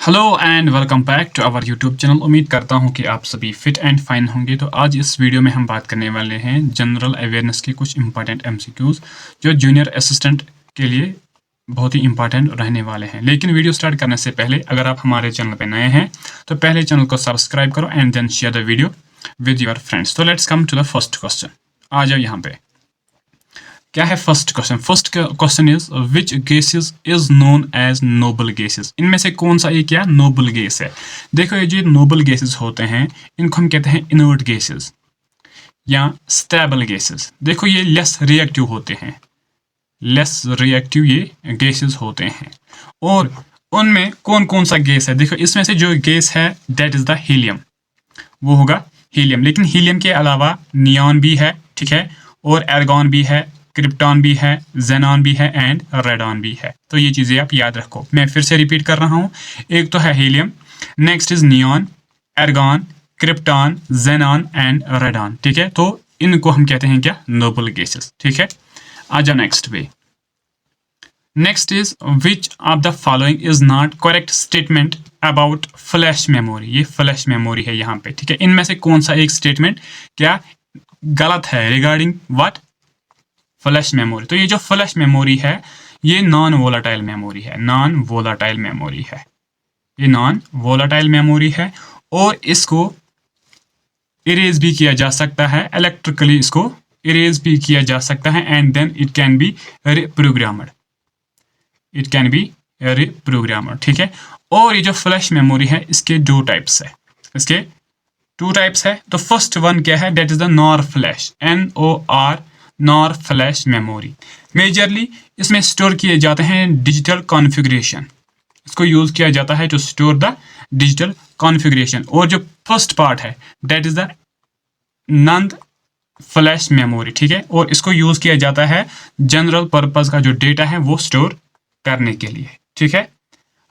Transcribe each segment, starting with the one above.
Hello and welcome back to our YouTube channel. उम्मीद करता हूं कि आप सभी फिट एंड फाइन होंगे। तो आज इस वीडियो में हम बात करने वाले हैं जनरल अवेयरनेस के कुछ इंपॉर्टेंट एमसीक्यूज जो जूनियर असिस्टेंट के लिए बहुत ही इंपॉर्टेंट रहने वाले हैं। लेकिन वीडियो स्टार्ट करने से पहले अगर आप हमारे चैनल पर नए हैं तो पहले चैनल को सब्सक्राइब करो and then share the video with your friends. तो let's come to the first question. आ जाओ यहाँ पे, क्या है first question. First question is which gases is known as noble gases. इनमें से कौन सा एक क्या नोबल गैस है। देखो ये जो नोबल गैसेस होते हैं इनको हम कहते हैं इनर्ट गैसेस या स्टेबल गैसेस। देखो ये लेस रिएक्टिव होते हैं, लेस रिएक्टिव ये गैसेस होते हैं। और उनमें कौन कौन सा गैस है, देखो इसमें से जो गैस है दैट इज द हीलियम, वो होगा हीलियम। लेकिन हीलियम के अलावा नियॉन भी है, ठीक है, और एर्गॉन भी है, क्रिप्टॉन भी है, जेनॉन भी है एंड रेडॉन भी है। तो ये चीज़ें आप याद रखो। मैं फिर से रिपीट कर रहा हूँ, एक तो है helium, next is neon, argon, krypton, xenon and radon, ठीक है। तो इनको हम कहते हैं क्या नोबल गैसेस, ठीक है। आ जाओ नेक्स्ट पे। Next is which of the following is not correct statement about flash memory. ये फ्लैश मेमोरी है यहाँ पे, ठीक है। इनमें से कौन सा एक स्टेटमेंट क्या गलत है रिगार्डिंग व्हाट फ्लैश मेमोरी। तो ये जो फ्लैश मेमोरी है ये नॉन वोलाटाइल मेमोरी है, नॉन वोलाटाइल मेमोरी है, ये नॉन वोलाटाइल मेमोरी है। और इसको इरेज भी किया जा सकता है, इलेक्ट्रिकली इसको इरेज भी किया जा सकता है and then it can be reprogrammed, it can be reprogrammed, ठीक है। और ये जो फ्लैश मेमोरी है इसके दो टाइप्स है, इसके टू टाइप्स है। तो फर्स्ट वन क्या है, that is the nor flash, NOR, nor flash memory. Majorly इसमें स्टोर किए जाते हैं डिजिटल कॉन्फ़िगरेशन, इसको यूज किया जाता है to store the digital configuration. और जो फर्स्ट पार्ट है that is the non flash memory, ठीक है। और इसको यूज किया जाता है जनरल पर्पज का जो डेटा है वो स्टोर करने के लिए, ठीक है,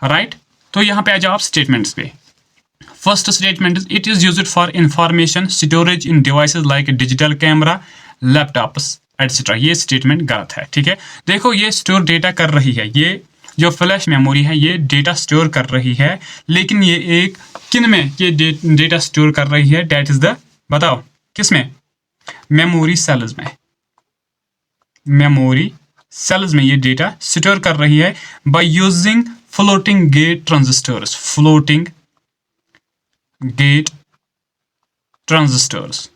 राइट। तो यहाँ पे आ जाओ आप स्टेटमेंट्स पे। First statement is it is used for information storage in devices like digital camera, laptops etcetera. ये स्टेटमेंट गलत है, ठीक है। देखो ये स्टोर डेटा कर रही है, ये जो फ्लैश मेमोरी है ये डेटा स्टोर कर रही है, लेकिन ये एक किन में ये डेटा स्टोर कर रही है, डेट इज द, बताओ किस में, मेमोरी सेल्स में, मेमोरी सेल्स में ये डेटा स्टोर कर रही है by using floating gate transistors, floating gate transistors,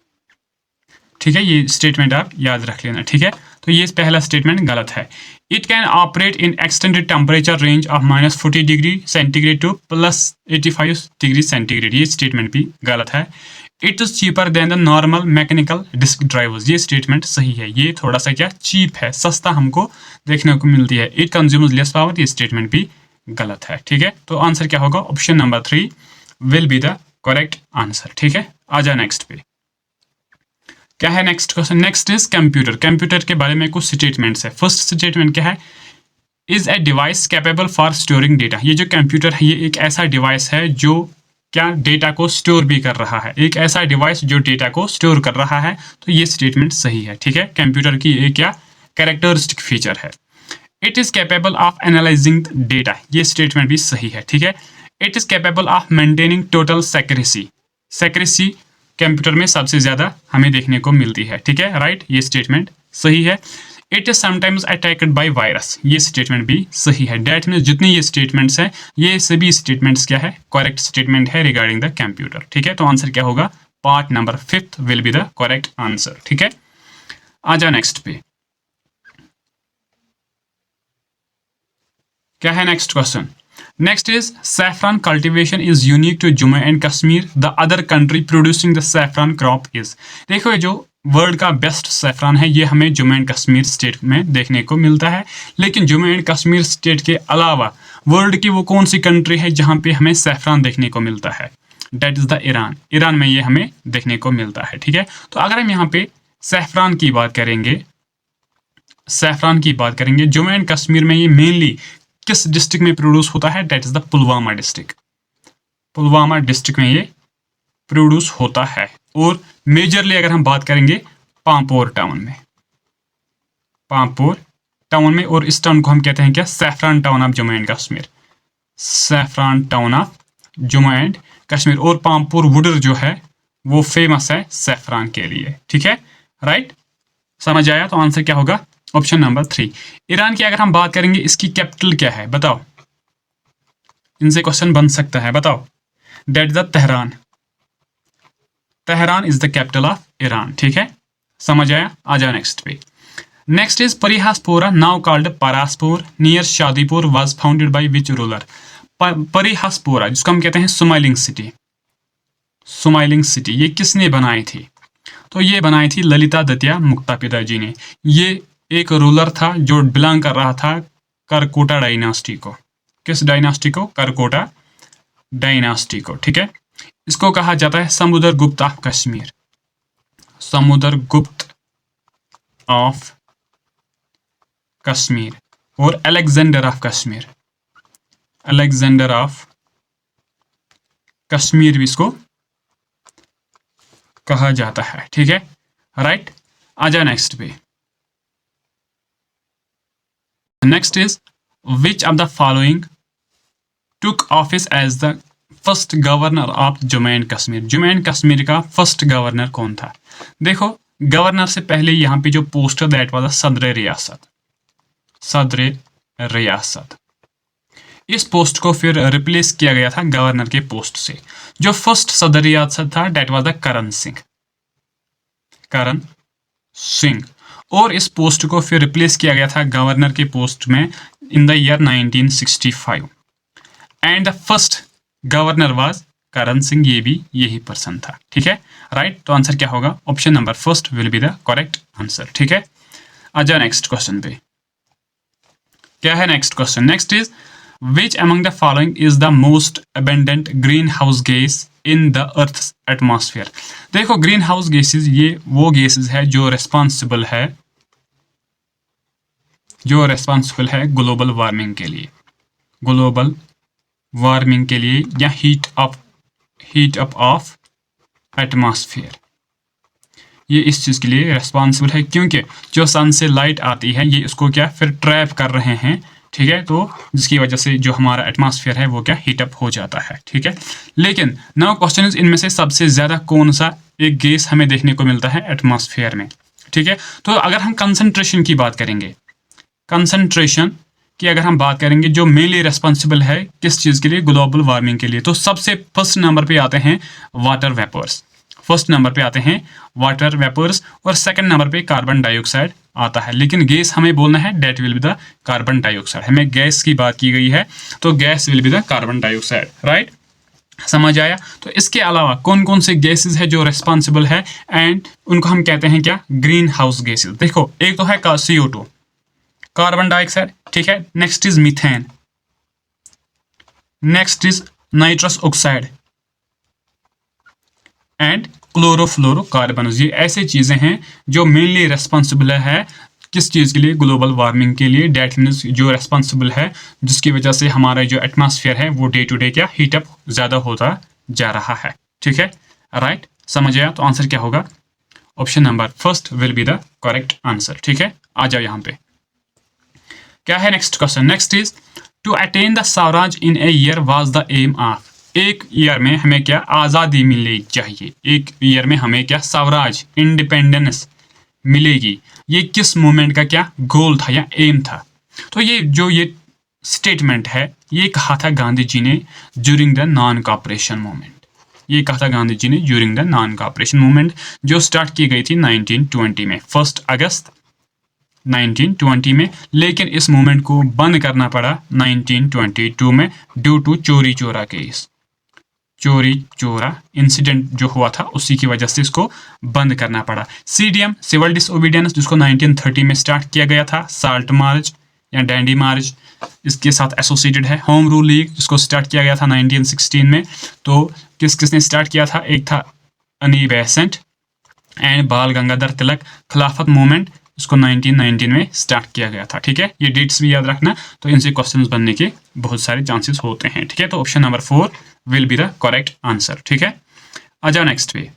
ठीक है। ये स्टेटमेंट आप याद रख लेना, ठीक है। तो ये पहला स्टेटमेंट गलत है। It can operate in extended temperature range of -40 degree centigrade to +85 degree centigrade, ये स्टेटमेंट भी गलत है। It is cheaper than the normal mechanical disc drivers, ये स्टेटमेंट सही है। ये थोड़ा सा क्या चीप है, सस्ता हमको देखने को मिलती है। इट कंज्यूम्स लेस पावर, ये स्टेटमेंट भी गलत है, ठीक है। तो आंसर क्या होगा, option number 3 will be the correct answer, ठीक है। आ जाए नेक्स्ट पे, क्या है next question. Next is computer. Computer के बारे में कुछ स्टेटमेंट्स है। फर्स्ट स्टेटमेंट क्या है, is a device capable for storing data. ये जो कंप्यूटर है ये एक ऐसा डिवाइस है जो क्या डेटा को स्टोर भी कर रहा है, एक ऐसा डिवाइस जो डेटा को स्टोर कर रहा है। तो ये स्टेटमेंट सही है, ठीक है। कंप्यूटर की एक क्या कैरेक्टरिस्टिक फीचर है। It is capable of analysing data, ये स्टेटमेंट भी सही है, ठीक है। It is capable of maintaining total secrecy, secrecy computer में सबसे ज्यादा हमें देखने को मिलती है, ठीक है, राइट। ये स्टेटमेंट सही है। It is sometimes attacked by virus, ये स्टेटमेंट भी सही है। डेट में जितने ये स्टेटमेंट्स हैं ये सभी स्टेटमेंट्स क्या है, करेक्ट स्टेटमेंट है रिगार्डिंग द कंप्यूटर, ठीक है। तो आंसर क्या होगा, part number 5 will be the correct answer, ठीक है। आ जाओ नेक्स्ट पे, क्या है next question. Next is saffron cultivation is unique to Jammu and Kashmir. The other country producing the saffron crop is. देखो ये जो वर्ल्ड का बेस्ट सैफरान है ये हमें जम्मू एंड कश्मीर स्टेट में देखने को मिलता है। लेकिन जम्मू एंड कश्मीर स्टेट के अलावा वर्ल्ड की वो कौन सी कंट्री है जहाँ पे हमें सैफरान देखने को मिलता है, that is the Iran. Iran में ये हमें देखने को मिलता है, ठीक है। तो अगर हम यहाँ पे सैफरान की बात करेंगे, सैफरान की बात करेंगे, जम्मू एंड कश्मीर में ये मेनली किस डिस्ट्रिक्ट में प्रोड्यूस होता है, that is the Pulwama district. Pulwama district में ये प्रोड्यूस होता है। और मेजरली अगर हम बात करेंगे पांपोर टाउन में, पांपोर टाउन में, और इस टाउन को हम कहते हैं क्या, saffron town of Jammu and Kashmir, saffron town of Jammu and Kashmir. और पामपुर वुडर जो है वो फेमस है सैफरान के लिए। ठीक है, राइट, समझ आया? तो आंसर क्या होगा? Option number 3। ईरान की अगर हम बात करेंगे, इसकी कैपिटल क्या है बताओ? इनसे क्वेश्चन बन सकता है, बताओ। That is the Tehran. Tehran is the capital of Iran. ठीक है, समझ आया? आ जाओ नेक्स्ट पे। Next is Parihaspura now called Paraspur near Shadipur was founded by which ruler. Parihaspura जिसको हम कहते हैं स्माइलिंग सिटी, स्माइलिंग सिटी, ये किसने बनाई थी? तो ये बनाई थी ललितादित्य मुक्तापिता जी ने। ये एक रूलर था जो बिलोंग कर रहा था करकोटा डायनास्टी को। किस डायनास्टी को? करकोटा डायनास्टी को। ठीक है, इसको कहा जाता है समुद्रगुप्त ऑफ कश्मीर, समुद्रगुप्त ऑफ कश्मीर, और Alexander of Kashmir, Alexander of Kashmir भी इसको कहा जाता है। ठीक है, राइट, आ जाए नेक्स्ट पे। Next is which of the following took office as the first governor of Jammu and Kashmir. Jammu and Kashmir का फर्स्ट गवर्नर कौन था? देखो, गवर्नर से पहले यहाँ पे जो पोस्ट है दैट वाज सदर रियासत, सदर रियासत। इस पोस्ट को फिर रिप्लेस किया गया था गवर्नर के पोस्ट से। जो फर्स्ट सदर रियासत था that was the Karan Singh, Karan Singh. और इस पोस्ट को फिर रिप्लेस किया गया था गवर्नर के पोस्ट में in the year 1965 and the first governor was Karan Singh. ये भी यही पर्सन था। ठीक है, राइट, तो आंसर क्या होगा? Option number first will be the correct answer. ठीक है, आ जाओ नेक्स्ट क्वेश्चन पे। क्या है next question? Next is which among the following is the most abundant greenhouse gas in the earth atmosphere. देखो, ग्रीन हाउस गैसेज ये वो गैसेज है जो रेस्पॉन्सिबल है, जो रेस्पॉन्सिबल है ग्लोबल वार्मिंग के लिए, ग्लोबल वार्मिंग के लिए, या हीट अप ऑफ एटमॉस्फेयर। ये इस चीज़ के लिए रेस्पॉन्सिबल है क्योंकि जो सन से लाइट आती है ये इसको क्या फिर ट्रैप कर रहे हैं। ठीक है, तो जिसकी वजह से जो हमारा एटमॉस्फेयर है वो क्या हीटअप हो जाता है। ठीक है, लेकिन नाउ क्वेश्चन इज इनमें से सबसे ज़्यादा कौन सा एक गैस हमें देखने को मिलता है एटमॉस्फेयर में? ठीक है, तो अगर हम कंसंट्रेशन की बात करेंगे, कंसंट्रेशन की अगर हम बात करेंगे जो मेनली रेस्पॉन्सिबल है किस चीज़ के लिए? ग्लोबल वार्मिंग के लिए। तो सबसे फर्स्ट नंबर पे आते हैं वाटर वेपर्स, फर्स्ट नंबर पे आते हैं वाटर वेपर्स, और सेकंड नंबर पे कार्बन डाइऑक्साइड आता है। लेकिन गैस हमें बोलना है that will be the carbon dioxide. हमें गैस की बात की गई है तो gas will be the carbon dioxide. Right, समझ आया? तो इसके अलावा कौन कौन से गैसेस है जो रेस्पॉन्सिबल है एंड उनको हम कहते हैं क्या? Green house gases. देखो, एक तो है CO2, कार्बन डाइऑक्साइड। ठीक है, next is methane, next is nitrous oxide and chlorofluorocarbon. ये ऐसे चीजें हैं जो मेनली रेस्पॉन्सिबल है किस चीज़ के लिए? ग्लोबल वार्मिंग के लिए। डेट मीन्स जो रेस्पॉन्सिबल है जिसकी वजह से हमारा जो एटमॉस्फेयर है वो डे टू डे क्या हीटअप ज़्यादा होता जा रहा है। ठीक है, राइट, समझ आया? तो आंसर क्या होगा? Option number first will be the correct answer. ठीक है, आ जाओ यहाँ पे। क्या है next question? Next is to attain the Swaraj in a year was the aim of. एक ईयर में हमें क्या आज़ादी मिलनी चाहिए, एक ईयर में हमें क्या स्वराज इंडिपेंडेंस मिलेगी, ये किस मूवमेंट का क्या गोल था या एम था? तो ये स्टेटमेंट है ये कहा था गांधी जी ने during the non cooperation movement. ये कहा था गांधी जी ने during the non cooperation movement जो स्टार्ट की गई थी 1920 में, 1 अगस्त 1920 में। लेकिन इस मूवमेंट को बंद करना पड़ा 1922 में ड्यू टू चोरी चोरा केस, चोरी चोरा इंसिडेंट जो हुआ था उसी की वजह से इसको बंद करना पड़ा। CDM सिविल डिसओबीडियंस जिसको 1930 में स्टार्ट किया गया था, साल्ट मार्च या डैंडी मार्च इसके साथ एसोसिएटेड है। होम रूल लीग जिसको स्टार्ट किया गया था 1916 में। तो किसने स्टार्ट किया था? एक था अनी बेसेंट एंड बाल गंगाधर तिलक। खिलाफत मूवमेंट इसको 1919 में स्टार्ट किया गया था। ठीक है, ये डेट्स भी याद रखना, तो इनसे क्वेश्चंस बनने के बहुत सारे चांसेस होते हैं। ठीक है, तो option number 4 will be the correct answer. ठीक है, आ जाओ नेक्स्ट पे।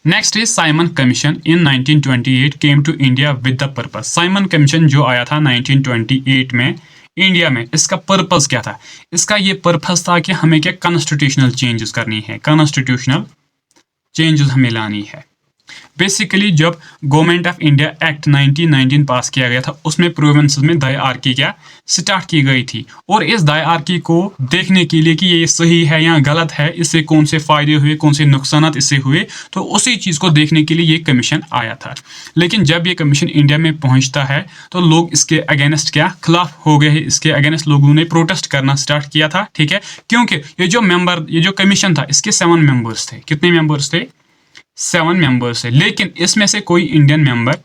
Next is Simon Commission in 1928 came to India with the purpose. Simon Commission जो आया था 1928 में इंडिया में, इसका पर्पस क्या था? इसका ये पर्पस था कि हमें क्या कॉन्स्टिट्यूशनल चेंजेस करनी है, कॉन्स्टिट्यूशनल चेंजेस हमें लानी है। बेसिकली जब गवर्नमेंट ऑफ इंडिया एक्ट 1919 पास किया गया था, उसमें प्रोविंसेस में दायरकी क्या स्टार्ट की गई थी, और इस दायरकी को देखने के लिए कि ये सही है या गलत है, इससे कौन से फायदे हुए, कौन से नुकसान इससे हुए, तो उसी चीज़ को देखने के लिए ये कमीशन आया था। लेकिन जब ये कमीशन इंडिया में पहुंचता है तो लोग इसके अगेंस्ट क्या खिलाफ हो गए, इसके अगेंस्ट लोगों ने प्रोटेस्ट करना स्टार्ट किया था। ठीक है, क्योंकि ये जो कमीशन था, इसके 7 मेंबर्स थे। कितने मेंबर्स थे? 7 मेंबर्स है, लेकिन इसमें से कोई इंडियन मेंबर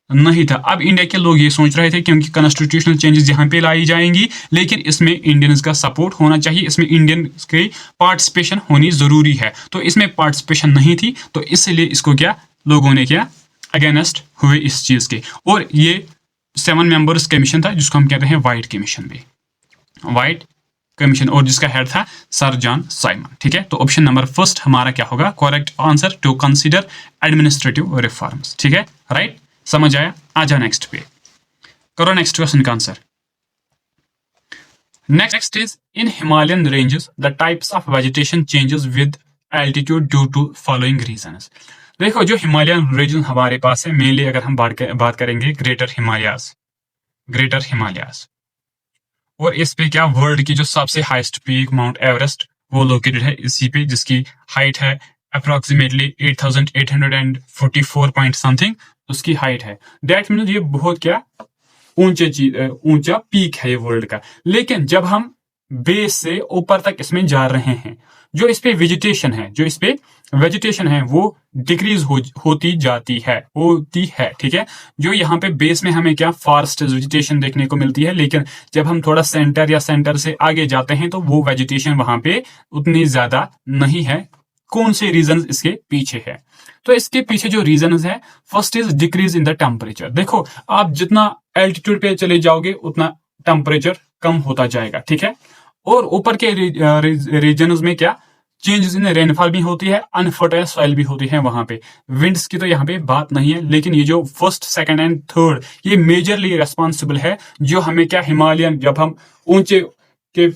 नहीं था। अब इंडिया के लोग ये सोच रहे थे क्योंकि कॉन्स्टिट्यूशनल चेंजेस यहाँ पे लाई जाएंगी, लेकिन इसमें इंडियंस का सपोर्ट होना चाहिए, इसमें इंडियन की पार्टिसिपेशन होनी जरूरी है। तो इसमें पार्टिसिपेशन नहीं थी, तो इसलिए इसको क्या लोगों ने क्या अगेंस्ट हुए इस चीज के, और ये 7 मेंबर्स कमीशन था जिसको हम कहते हैं व्हाइट कमीशन भी, व्हाइट कमीशन, और जिसका हेड था सर जॉन साइमन। ठीक है, तो ऑप्शन नंबर फर्स्ट हमारा क्या होगा correct answer, to consider administrative reforms. ठीक है, राइट, समझ आया? आ जाओ नेक्स्ट पे, करो नेक्स्ट क्वेश्चन का answer. Next is in Himalayan ranges the types of vegetation changes with altitude due to following reasons. देखो, जो हिमालयन रीजन हमारे पास है, मेनली अगर हम बात करेंगे ग्रेटर हिमालयाज, और इस पे क्या वर्ल्ड की जो सबसे हाईएस्ट पीक माउंट एवरेस्ट वो लोकेटेड है इसी पे, जिसकी हाइट है अप्रोक्सीमेटली 8844 पॉइंट समथिंग उसकी हाइट है। दैट मीन्स ये बहुत क्या ऊंचा पीक है ये वर्ल्ड का। लेकिन जब हम बेस से ऊपर तक इसमें जा रहे हैं, जो इस पे वेजिटेशन है वो डिक्रीज होती है। ठीक है, जो यहाँ पे बेस में हमें क्या फॉरेस्ट वेजिटेशन देखने को मिलती है, लेकिन जब हम थोड़ा सेंटर से आगे जाते हैं तो वो वेजिटेशन वहां पे उतनी ज्यादा नहीं है। कौन से रीजन इसके पीछे है? तो इसके पीछे जो रीजन है, first is decrease in the temperature. देखो, आप जितना एल्टीट्यूड पे चले जाओगे उतना टेम्परेचर कम होता जाएगा। ठीक है, और ऊपर के रीजन में क्या चेंजेस इन रेनफॉल भी होती है, अनफर्टाइल सॉइल भी होती है वहां पे। विंड्स की तो यहाँ पे बात नहीं है, लेकिन ये जो फर्स्ट, सेकंड एंड थर्ड, ये मेजरली रेस्पॉन्सिबल है, जो हमें क्या हिमालयन, जब हम ऊंचे के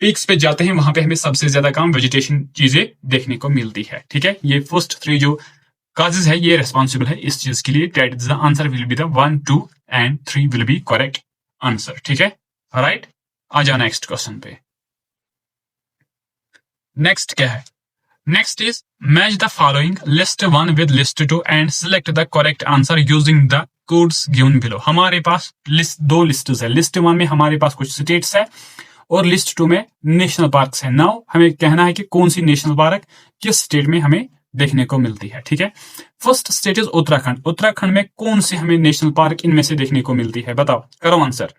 पीक्स पे जाते हैं वहां पे हमें सबसे ज्यादा कम वेजिटेशन चीजें देखने को मिलती है। ठीक है, ये फर्स्ट 3 जो काजेस है ये रेस्पॉन्सिबल है इस चीज के लिए। That is the answer will be the 1, 2 and 3 will B correct answer. ठीक है, राइट, आ जाओ नेक्स्ट क्वेश्चन पे। नेक्स्ट क्या है? Next is match the following list 1 with list 2 and select the correct answer using the codes given below. हमारे पास दो lists है। लिस्ट 1 में हमारे पास कुछ स्टेट्स है और लिस्ट 2 में नेशनल पार्क्स है। नाउ हमें कहना है कि कौन सी नेशनल पार्क किस स्टेट में हमें देखने को मिलती है। ठीक है, first state is Uttarakhand. Uttarakhand में कौन सी हमें नेशनल पार्क इनमें से देखने को मिलती है? बताओ, करो आंसर।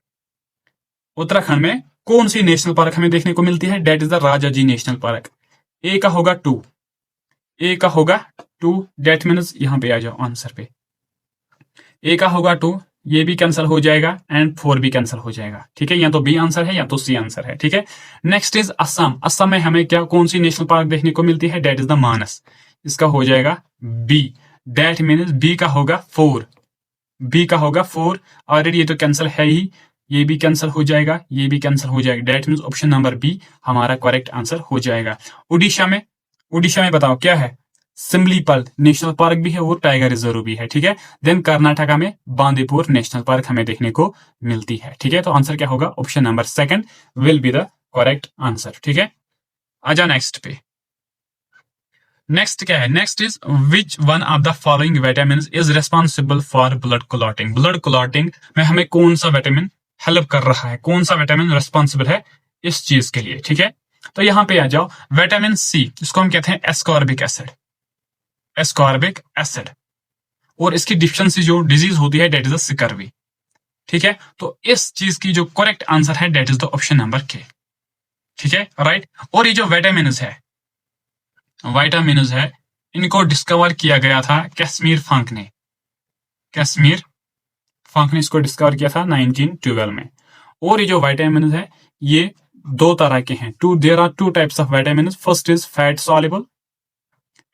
उत्तराखंड में कौन सी नेशनल पार्क हमें देखने को मिलती है? That is the Rajaji National Park. ए का होगा 2, डेट मीन्स यहां पे आ जाओ आंसर पे। ए का होगा 2, ये भी कैंसिल हो जाएगा एंड 4 भी कैंसिल हो जाएगा। ठीक है, या तो बी आंसर है या तो सी आंसर है। ठीक है, नेक्स्ट इज असम। असम में हमें क्या कौन सी नेशनल पार्क देखने को मिलती है? डेट इज द मानस। इसका हो जाएगा बी। दैट मीन्स बी का होगा 4, ऑलरेडी ये तो कैंसिल है ही, ये भी कैंसिल हो जाएगा, ये भी कैंसिल हो जाएगा। That means option number B हमारा करेक्ट आंसर हो जाएगा। उड़ीसा में बताओ क्या है? सिमलीपाल नेशनल पार्क भी है और टाइगर रिजर्व भी है। ठीक है, देन कर्नाटका में बांदीपुर नेशनल पार्क हमें देखने को मिलती है। ठीक है, तो आंसर क्या होगा? Option number 2 will be the correct answer. ठीक है, आजा नेक्स्ट पे। नेक्स्ट क्या है? Next is which one of the following vitamin is responsible for blood clotting. Blood clotting में हमें कौन सा विटामिन हेल्प कर रहा है, कौन सा विटामिन रिस्पॉन्सिबल है इस चीज के लिए? ठीक है, तो यहां पे आ जाओ। विटामिन सी, जिसको हम कहते हैं एस्कॉर्बिक एसिड, और इसकी डिफिशियंसी जो डिजीज होती है डेट इज द सिकरवी। ठीक है, तो इस चीज की जो करेक्ट आंसर है that is the option number के। ठीक है, राइट। और ये जो विटामिन है इनको डिस्कवर किया गया था कैश्मीर फंक ने इसको डिस्कवर किया था 1912 में। और ये जो विटामिन है ये 2 तरह के हैं। There are 2 types of vitamin. First is fat soluble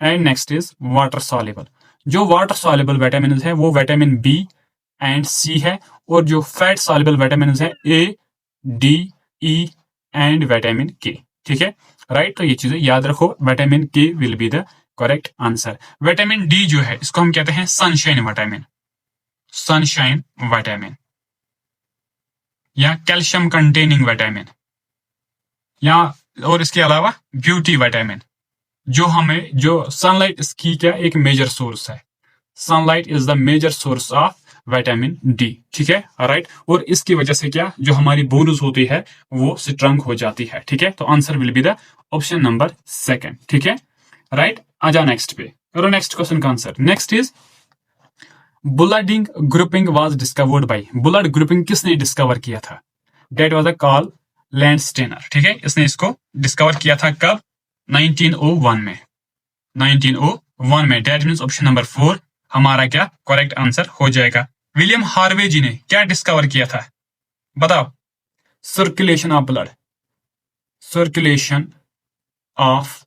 and next is water soluble. जो वाटर सॉल्युबल विटामिन है वो विटामिन बी एंड सी है, और जो फैट सॉल्युबल विटामिन है ए, डी, ई एंड विटामिन के। ठीक है, राइट। तो ये चीजें याद रखो, विटामिन के will be the correct answer. Vitamin D जो है इसको हम कहते हैं सनशाइन विटामिन, सनशाइन विटामिन, या कैल्शियम कंटेनिंग विटामिन, या और इसके अलावा ब्यूटी विटामिन, जो सनलाइट इसकी क्या एक मेजर सोर्स है। Sunlight is the major source of vitamin D. ठीक है, राइट। और इसकी वजह से क्या जो हमारी बोन्स होती है वो स्ट्रांग हो जाती है। ठीक है, तो answer will be the option number 2। ठीक है, राइट। आ जाओ नेक्स्ट पे, करो नेक्स्ट क्वेश्चन का answer. Next is blood grouping was discovered by, blood grouping किसने डिस्कवर किया था? That was a Karl Landsteiner. ठीक है, इसने इसको डिस्कवर किया था कब? 1901 में, 1901 में। डेट मीन्स ऑप्शन नंबर 4 हमारा क्या करेक्ट आंसर हो जाएगा। विलियम हार्वे जी ने क्या डिस्कवर किया था बताओ? Circulation of blood, circulation of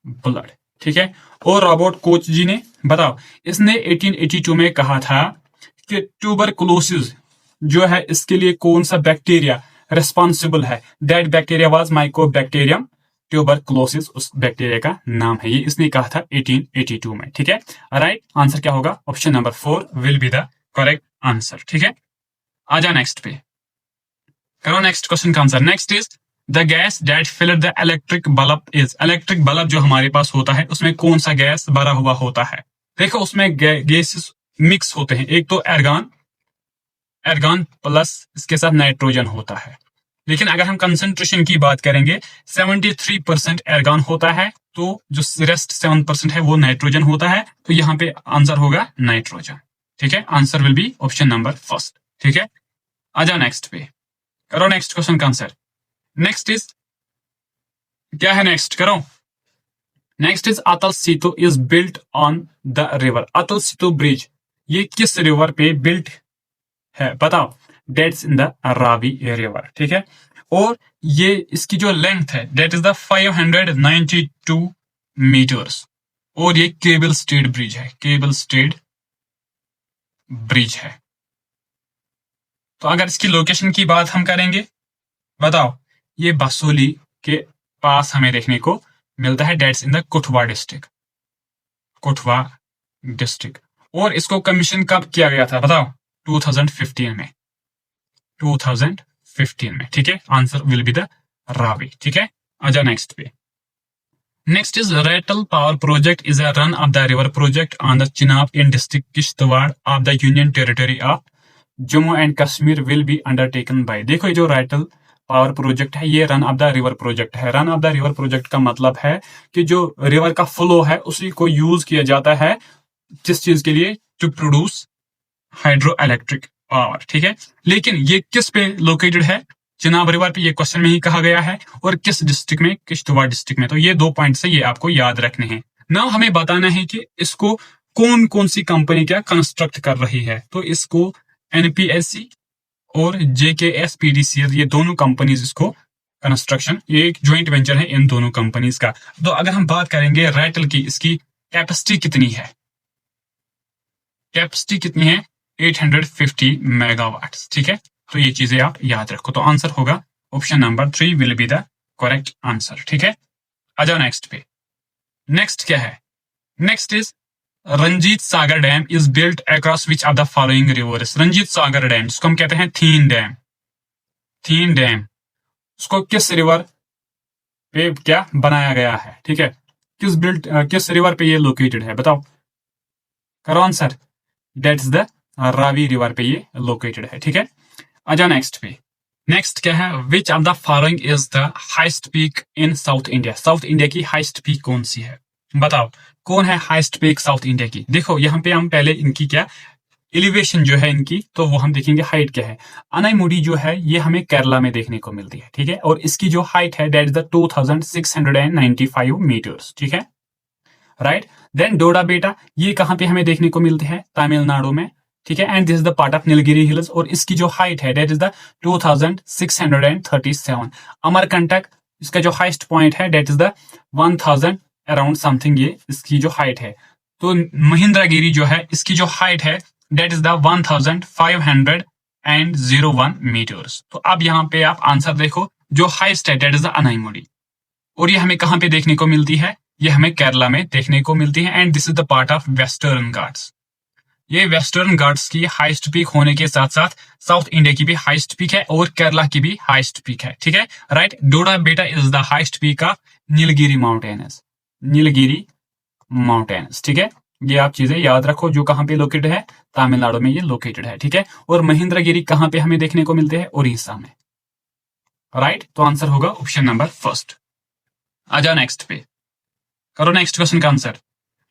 blood. ठीक है, और रॉबर्ट कोच जी ने बताओ, इसने 1882 में कहा था कि ट्यूबरकुलोसिस जो है इसके लिए कौन सा बैक्टीरिया रिस्पॉन्सिबल है? That bacteria was Mycobacterium tuberculosis, उस बैक्टीरिया का नाम है ये, इसने कहा था 1882 में। ठीक है, राइट। आंसर क्या होगा? Option number 4 will be the correct answer. ठीक है, आ जा नेक्स्ट पे, करो नेक्स्ट क्वेश्चन का answer. Next is the gas that filled the electric bulb is, electric bulb जो हमारे पास होता है उसमें कौन सा गैस भरा हुआ होता है? देखो उसमें गैसेस मिक्स होते हैं, एक तो एर्गॉन, एर्गॉन प्लस इसके साथ नाइट्रोजन होता है। लेकिन अगर हम कंसंट्रेशन की बात करेंगे 73% एर्गॉन होता है, तो जो रेस्ट 7% है वो नाइट्रोजन होता है। तो यहाँ पे आंसर होगा नाइट्रोजन। ठीक है, answer will be option number 1। ठीक है, आ जाओ नेक्स्ट पे, करो नेक्स्ट क्वेश्चन का आंसर। नेक्स्ट इज क्या है? नेक्स्ट करो। Next is Atal Setu is built on the river, Atal Setu bridge ये किस रिवर पे बिल्ट है बताओ? That's in the Ravi river. ठीक है, और ये इसकी जो लेंथ है डेट इज द 592 मीटर्स, और ये केबल स्टेड ब्रिज है, केबल स्टेड ब्रिज है। तो अगर इसकी लोकेशन की बात हम करेंगे बताओ, ये बसोली के पास हमें देखने को मिलता है, that's in the Kathua district, Kathua district. और इसको कमीशन कब किया गया था बताओ? 2015 में, 2015 में। ठीक है, answer will be the Ravi. ठीक है, आजा नेक्स्ट पे। Next is Ratle power project is a run of the river project on the Chenab in district Kishtwar of the union territory of Jammu and Kashmir will be undertaken by. देखो ये जो रेटल पावर प्रोजेक्ट है ये run of the river project है। Run of the river project का मतलब है कि जो रिवर का फ्लो है उसी को यूज किया जाता है जिस चीज के लिए? To produce hydroelectric power. ठीक है, लेकिन ये किस पे लोकेटेड है? चिनाब रिवर पे, ये क्वेश्चन में ही कहा गया है। और किस डिस्ट्रिक्ट में? किश्तवाड़ डिस्ट्रिक्ट में। तो ये 2 पॉइंट से ये आपको याद रखने हैं। नाउ हमें बताना है कि इसको कौन कौन सी कंपनी क्या कंस्ट्रक्ट कर रही है। तो इसको एनपीएससी और जेकेएसपीडीसीएल ये दोनों कंपनीज इसको कंस्ट्रक्शन, ये एक ज्वाइंट वेंचर है इन दोनों कंपनीज का। तो अगर हम बात करेंगे रेटल की, इसकी कैपेसिटी कितनी है? कैपेसिटी कितनी है? 850 मेगावाट। ठीक है, तो ये चीजें आप याद रखो। तो आंसर होगा option number 3 will be the correct answer. ठीक है, आ जाओ नेक्स्ट पे। नेक्स्ट क्या है? Next is Ranjit Sagar dam is built across which of the following rivers. Ranjit Sagar dam जिसको हम कहते हैं थीन डैम, थीन डैम उसको किस रिवर पे क्या बनाया गया है? ठीक है, किस रिवर पे ये लोकेटेड है बताओ? करो answer. That's the Ravi river पे ये लोकेटेड है। ठीक है, आ जाओ नेक्स्ट पे। नेक्स्ट क्या है? विच of the following is the highest peak in south India. South India की हाइस्ट पीक कौन सी है बताओ? कौन है हाइस्ट पीक साउथ इंडिया की? देखो यहाँ पे हम पहले इनकी क्या एलिवेशन जो है इनकी, तो वो हम देखेंगे हाइट क्या है। अनाईमुडी जो है ये हमें केरला में देखने को मिलती है। ठीक है, और इसकी जो हाइट है दैट इज द 2695 मीटर्स। ठीक है, राइट। देन डोडा बेटा ये कहाँ पे हमें देखने को मिलती है? तमिलनाडु में। ठीक है, and this is the part of Nilgiri hills, और इसकी जो हाइट है दैट इज द 2637। अमरकंटक इसका जो हाइस्ट पॉइंट है that is the 1000 around something, ये इसकी जो हाइट है। तो महिंद्रागिरी जो है इसकी जो हाइट है that is the 1500 and 01 metres. तो अब यहाँ पे आप आंसर देखो, जो हाईएस्ट है दैट इज द अनाईमुडी, और ये हमें कहाँ पे देखने को मिलती है, ये हमें केरला में देखने को मिलती है, and this is the part of western Ghats. ये वेस्टर्न घाट्स की हाईएस्ट पीक होने के साथ साथ साउथ इंडिया की भी हाईएस्ट पीक है और केरला की भी हाईएस्ट पीक है, ठीक है, राइट। डोडा बेटा is the highest peak of Nilgiri mountains, Nilgiri mountains, ठीक है। ये आप चीजें याद रखो, जो कहाँ पे लोकेटेड है, तमिलनाडु में ये लोकेटेड है, ठीक है। और महेंद्रगिरी कहाँ पे हमें देखने को मिलते हैं, उड़ीसा में, राइट। तो आंसर होगा ऑप्शन नंबर फर्स्ट। आ जाओ नेक्स्ट पे, करो नेक्स्ट क्वेश्चन का answer.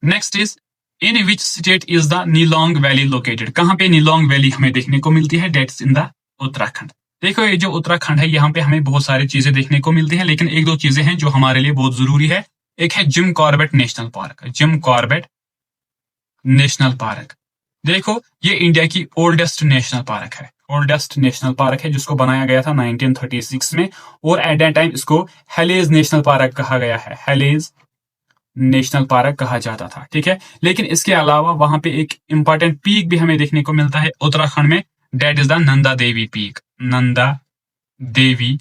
Next is in which state is the Nelong valley located. कहाँ पे नीलोंग वैली हमें देखने को मिलती है, डेट्स इन द उत्तराखंड। देखो ये जो उत्तराखंड है, यहाँ पे हमें बहुत सारी चीजें देखने को मिलती है, लेकिन एक दो चीजें हैं जो हमारे लिए बहुत जरूरी है। एक है Jim Corbett national park, Jim Corbett national park. देखो ये इंडिया की ओल्डेस्ट नेशनल पार्क है, ओल्डेस्ट नेशनल पार्क है, जिसको बनाया गया था 1936 में, और एट दैट टाइम इसको हेलेज नेशनल पार्क कहा गया है, हेलेज नेशनल पार्क कहा जाता था, ठीक है। लेकिन इसके अलावा वहां पे एक इंपॉर्टेंट पीक भी हमें देखने को मिलता है उत्तराखंड में, that is the Nanda Devi peak, Nanda Devi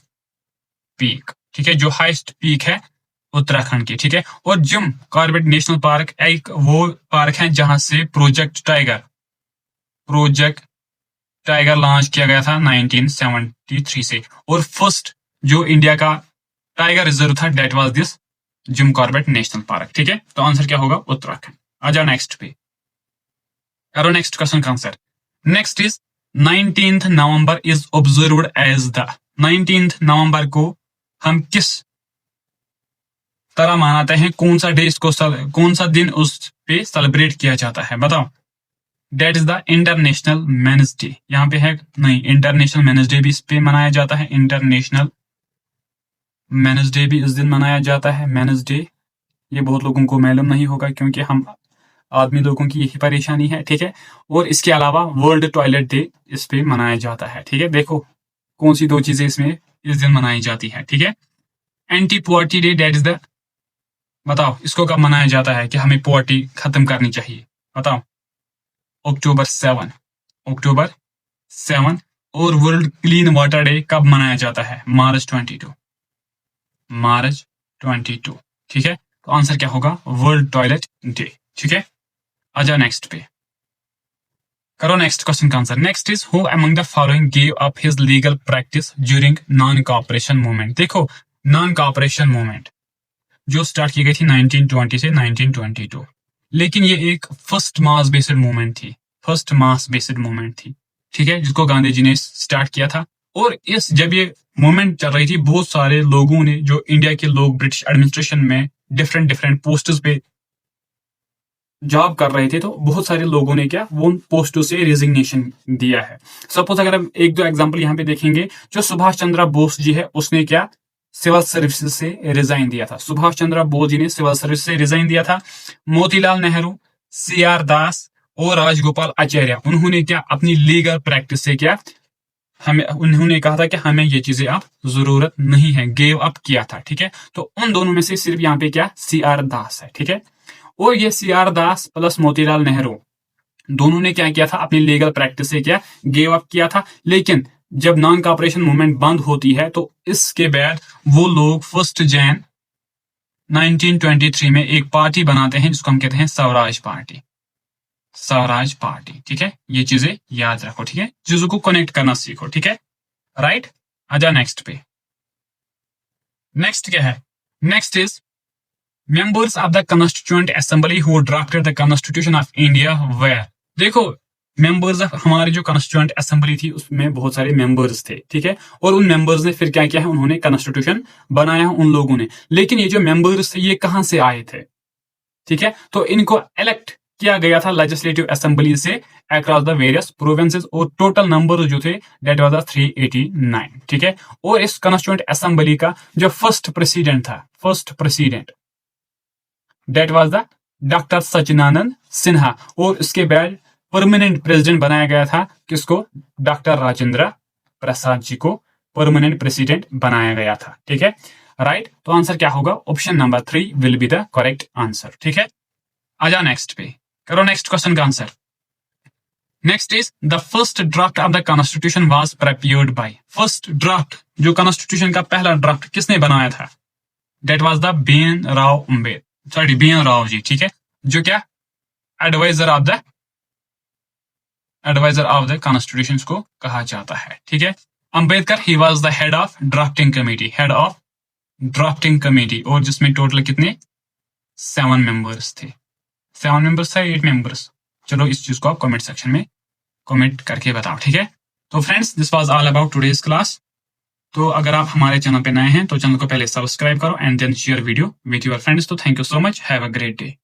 peak, ठीक है, जो हाईएस्ट पीक है उत्तराखंड की, ठीक है। और जिम कॉर्बेट नेशनल पार्क एक वो पार्क है जहां से प्रोजेक्ट टाइगर लॉन्च किया गया था 1973 से, और फर्स्ट जो इंडिया का टाइगर रिजर्व था that was this Jim Corbett national park, ठीक है। तो आंसर क्या होगा, उत्तराखंड। आ जाओ नेक्स्ट पे, करो नेक्स्ट क्वेश्चन का answer. Next is 19th November is observed as the, 19th नवंबर को हम किस तरह मनाते हैं, कौन सा डे इसको कौन सा दिन उस पे सेलिब्रेट किया जाता है, बताओ। That is the international men's day, यहाँ पे है नहीं, इंटरनेशनल मेंस डे भी इस पे मनाया जाता है, इंटरनेशनल मेंस डे भी इस दिन मनाया जाता है, मेंस डे। ये बहुत लोगों को मालूम नहीं होगा क्योंकि हम आदमी लोगों की यही परेशानी है, ठीक है। और इसके अलावा वर्ल्ड टॉयलेट डे इस पे मनाया जाता है, ठीक है। देखो कौन सी दो चीजें इसमें इस दिन मनाई जाती है, ठीक है। Anti poverty day, that is the, बताओ इसको कब मनाया जाता है कि हमें पॉवर्टी खत्म करनी चाहिए, बताओ। अक्टूबर 7। और वर्ल्ड क्लीन वाटर डे कब मनाया जाता है, मार्च 22, ठीक है। तो आंसर क्या होगा, वर्ल्ड टॉयलेट डे, ठीक है। आ जाओ नेक्स्ट पे, करो नेक्स्ट क्वेश्चन का answer. Next is who among the following give up his legal practice during non cooperation movement. देखो नॉन कॉपरेशन मूवमेंट जो स्टार्ट की गई थी 1920 से 1922, लेकिन ये एक फर्स्ट मास बेस्ड मूवमेंट थी, फर्स्ट मास बेस्ड मूवमेंट थी, ठीक है, जिसको गांधी जी ने स्टार्ट किया था। और इस जब ये मूवमेंट चल रही थी, बहुत सारे लोगों ने, जो इंडिया के लोग ब्रिटिश एडमिनिस्ट्रेशन में डिफरेंट पोस्ट्स पे जॉब कर रहे थे, तो बहुत सारे लोगों ने क्या वो पोस्टों से रिजिग्नेशन दिया है। सपोज अगर हम एक दो एग्जांपल यहाँ पे देखेंगे, जो सुभाष चंद्र बोस जी है उसने क्या सिविल सर्विस से रिजाइन दिया था, सुभाष चंद्र बोस जी ने सिविल सर्विस से रिजाइन दिया था। मोतीलाल नेहरू, CR दास और राजगोपाल आचार्य, उन्होंने क्या अपनी लीगल प्रैक्टिस से क्या हमें, उन्होंने कहा था कि हमें ये चीजें अब जरूरत नहीं है, गेव अप किया था, ठीक है। तो उन दोनों में से सिर्फ यहाँ पे क्या CR दास है, ठीक है। और ये CR दास प्लस मोतीलाल नेहरू दोनों ने क्या किया था, अपनी लीगल प्रैक्टिस से क्या गेव अप किया था। लेकिन जब नॉन कॉपरेशन मूवमेंट बंद होती है, तो इसके बाद वो लोग 1 जनवरी 1923 में एक पार्टी बनाते हैं जिसको हम कहते हैं स्वराज पार्टी, स्वराज पार्टी, ठीक है। ये चीजें याद रखो, ठीक है, चीजों को कनेक्ट करना सीखो, ठीक है, राइट। आजा नेक्स्ट पे, नेक्स्ट क्या है, next is members of the constituent assembly who drafted the constitution of India were. देखो मेंबर्स ऑफ हमारी जो कॉन्स्टिट्यूएंट असेंबली थी उसमें बहुत सारे मेंबर्स थे, ठीक है। और उन मेंबर्स ने फिर क्या किया है, उन्होंने कॉन्स्टिट्यूशन बनाया उन लोगों ने। लेकिन ये जो मेंबर्स थे ये कहां से आए थे, ठीक है। तो इनको इलेक्ट किया गया था लेजिस्लेटिव असेंबली से अक्रॉस द वेरियस प्रोविंसेस, और टोटल नंबर जो थे दैट वाज 389, ठीक है। और इस कॉन्स्टिट्यूएंट असेंबली का जो फर्स्ट प्रेसिडेंट था, first president that was the doctor Sachchidananda Sinha, और उसके बाद परमानेंट प्रेसिडेंट बनाया गया था किसको, डॉक्टर राजेंद्र प्रसाद जी को परमानेंट प्रेसिडेंट बनाया गया था, ठीक है, राइट। तो आंसर क्या होगा, option number 3 will be the correct answer, ठीक है। आ जाओ नेक्स्ट पे, करो नेक्स्ट क्वेश्चन का answer. Next is the first draft of the constitution was prepared by. First draft, जो कॉन्स्टिट्यूशन का पहला ड्राफ्ट किसने बनाया था? That was the BN Rau ji, ठीक है, जो क्या एडवाइजर ऑफ द कॉन्स्टिट्यूशन को कहा जाता है, ठीक है। Ambedkar he was the head of drafting committee, और जिसमें टोटल कितने 7 मेंबर्स थे। 7 मेंबर्स थे 8 मेंबर्स, चलो इस चीज को आप कमेंट सेक्शन में कमेंट करके बताओ, ठीक है। तो friends, this was all about today's class. तो अगर आप हमारे चैनल पे नए हैं तो चैनल को पहले सब्सक्राइब करो and then share video with your friends. तो thank you so much, have a great day.